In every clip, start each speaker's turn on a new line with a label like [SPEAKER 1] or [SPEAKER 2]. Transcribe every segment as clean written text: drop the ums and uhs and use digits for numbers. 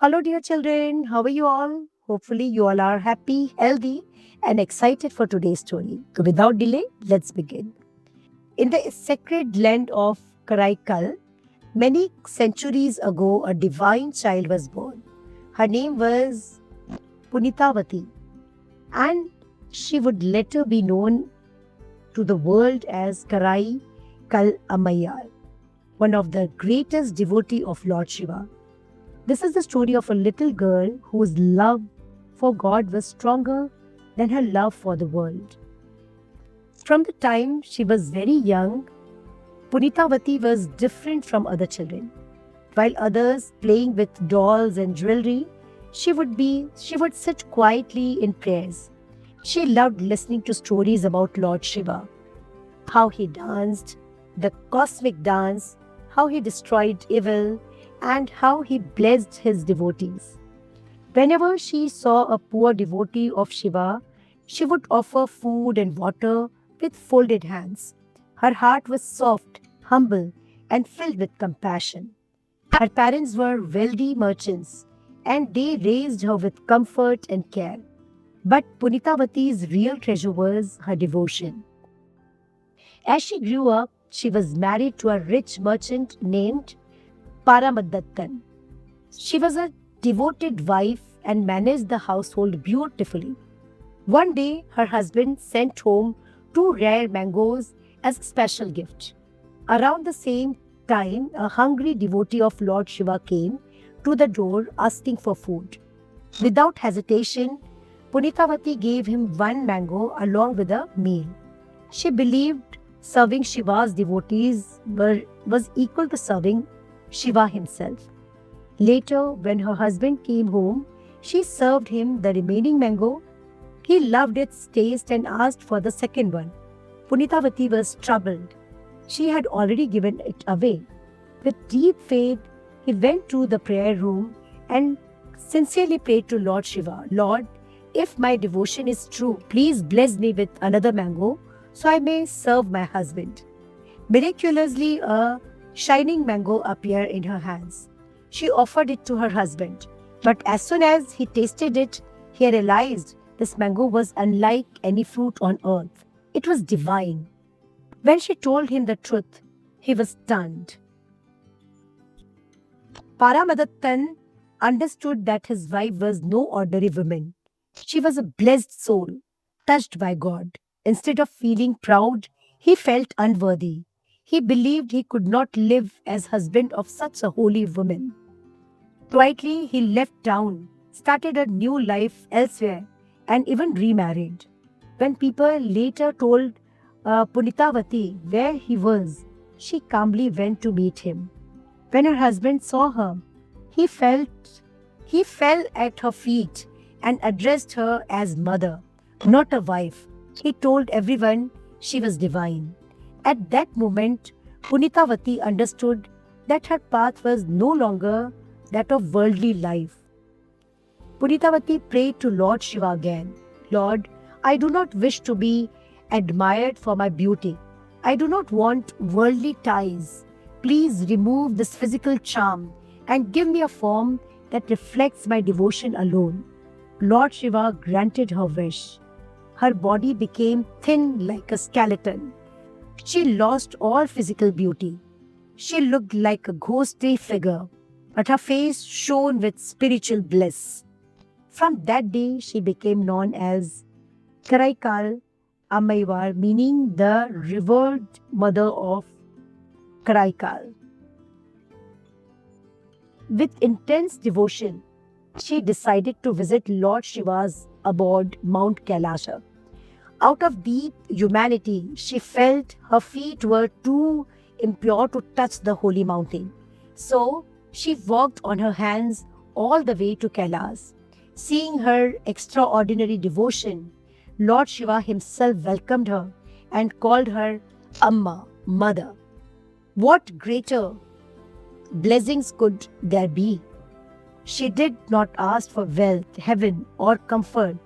[SPEAKER 1] Hello, dear children. How are you all? Hopefully, you all are happy, healthy, and excited for today's story. So, without delay, let's begin. In the sacred land of Karaikal, many centuries ago, a divine child was born. Her name was Punitavati, and she would later be known to the world as Karai Kal Ammayar, one of the greatest devotee of Lord Shiva. This is the story of a little girl whose love for God was stronger than her love for the world. From the time she was very young, Punitavati was different from other children. While others playing with dolls and jewelry, she would sit quietly in prayers. She loved listening to stories about Lord Shiva, how he danced, the cosmic dance, how he destroyed evil, and how he blessed his devotees. Whenever she saw a poor devotee of Shiva, she would offer food and water with folded hands. Her heart was soft, humble, and filled with compassion. Her parents were wealthy merchants, and they raised her with comfort and care. But Punitavati's real treasure was her devotion. As she grew up, she was married to a rich merchant named Paramadattan. She was a devoted wife and managed the household beautifully. One day, her husband sent home two rare mangoes as a special gift. Around the same time, a hungry devotee of Lord Shiva came to the door asking for food. Without hesitation, Punitavati gave him one mango along with a meal. She believed serving Shiva's was equal to serving Shiva himself. Later, when her husband came home, she served him the remaining mango. He loved its taste and asked for the second one. Punitavati was troubled. She had already given it away. With deep faith, he went to the prayer room and sincerely prayed to Lord Shiva, Lord, if my devotion is true, please bless me with another mango so I may serve my husband. Miraculously, a shining mango appeared in her hands. She offered it to her husband, but as soon as he tasted it, he realized this mango was unlike any fruit on earth. It was divine. When she told him the truth, he was stunned. Paramadattan understood that his wife was no ordinary woman. She was a blessed soul, touched by God. Instead of feeling proud, he felt unworthy. He believed he could not live as husband of such a holy woman. Quietly, he left town, started a new life elsewhere, and even remarried. When people later told Punitavati where he was, she calmly went to meet him. When her husband saw her, he felt he fell at her feet and addressed her as mother, not a wife. He told everyone she was divine. At that moment, Punitavati understood that her path was no longer that of worldly life. Punitavati prayed to Lord Shiva again. Lord, I do not wish to be admired for my beauty. I do not want worldly ties. Please remove this physical charm and give me a form that reflects my devotion alone. Lord Shiva granted her wish. Her body became thin like a skeleton. She lost all physical beauty. She looked like a ghostly figure, but her face shone with spiritual bliss. From that day, she became known as Karaikal Ammayar, meaning the revered mother of Karaikal. With intense devotion, she decided to visit Lord Shiva's abode, Mount Kailasha. Out of deep humanity, she felt her feet were too impure to touch the holy mountain. So, she walked on her hands all the way to Kailas. Seeing her extraordinary devotion, Lord Shiva himself welcomed her and called her Amma, Mother. What greater blessings could there be? She did not ask for wealth, heaven, or comfort.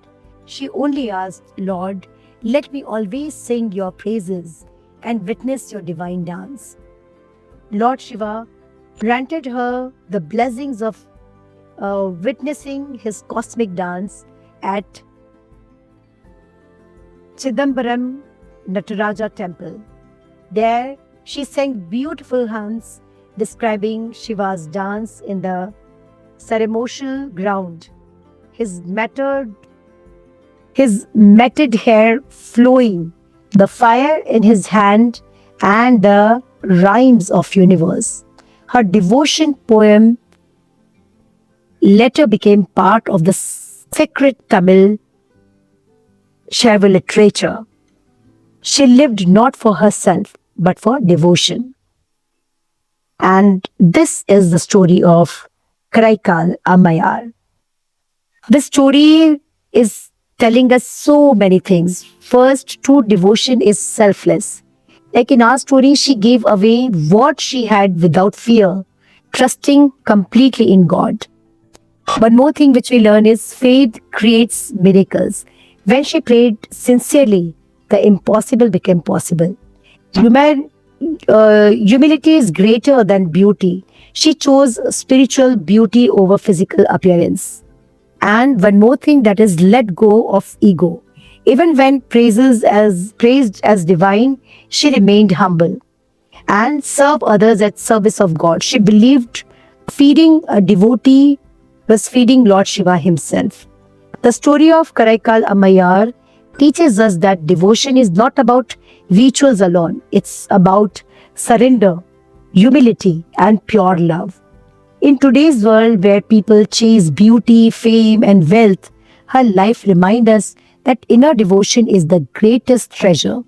[SPEAKER 1] She only asked, Lord, let me always sing your praises and witness your divine dance. Lord Shiva granted her the blessings of witnessing his cosmic dance at Chidambaram Nataraja temple. There, she sang beautiful hymns describing Shiva's dance in the ceremonial ground. His matted, his matted hair flowing, the fire in his hand, and the rhymes of universe. Her devotion poem later became part of the sacred Tamil Shaiva literature. She lived not for herself, but for devotion. And this is the story of Karaikal Ammayar. This story is telling us so many things. First, true devotion is selfless. Like in our story, she gave away what she had without fear, trusting completely in God. One more thing which we learn is faith creates miracles. When she prayed sincerely, the impossible became possible. Human humility is greater than beauty. She chose spiritual beauty over physical appearance. And one more thing, that is let go of ego. Even when praised as divine, she remained humble and served others at service of God. She believed feeding a devotee was feeding Lord Shiva himself. The story of Karaikal Ammayar teaches us that devotion is not about rituals alone. It's about surrender, humility, and pure love. In today's world where people chase beauty, fame, and wealth, her life reminds us that inner devotion is the greatest treasure.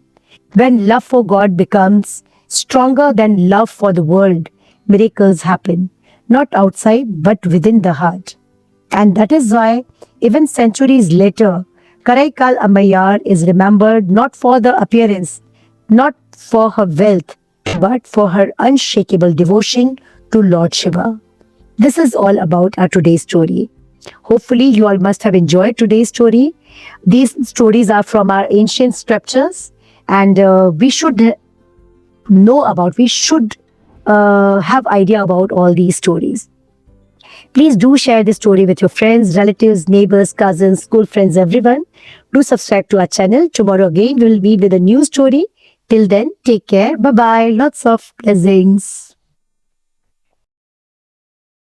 [SPEAKER 1] When love for God becomes stronger than love for the world, miracles happen, not outside but within the heart. And that is why, even centuries later, Karaikal Ammayar is remembered not for the appearance, not for her wealth, but for her unshakable devotion to Lord Shiva. This is all about our today's story. Hopefully, you all must have enjoyed today's story. These stories are from our ancient scriptures, and we should have idea about all these stories. Please do share this story with your friends, relatives, neighbors, cousins, school friends, everyone. Do subscribe to our channel. Tomorrow again, we will be with a new story. Till then, take care. Bye-bye. Lots of blessings.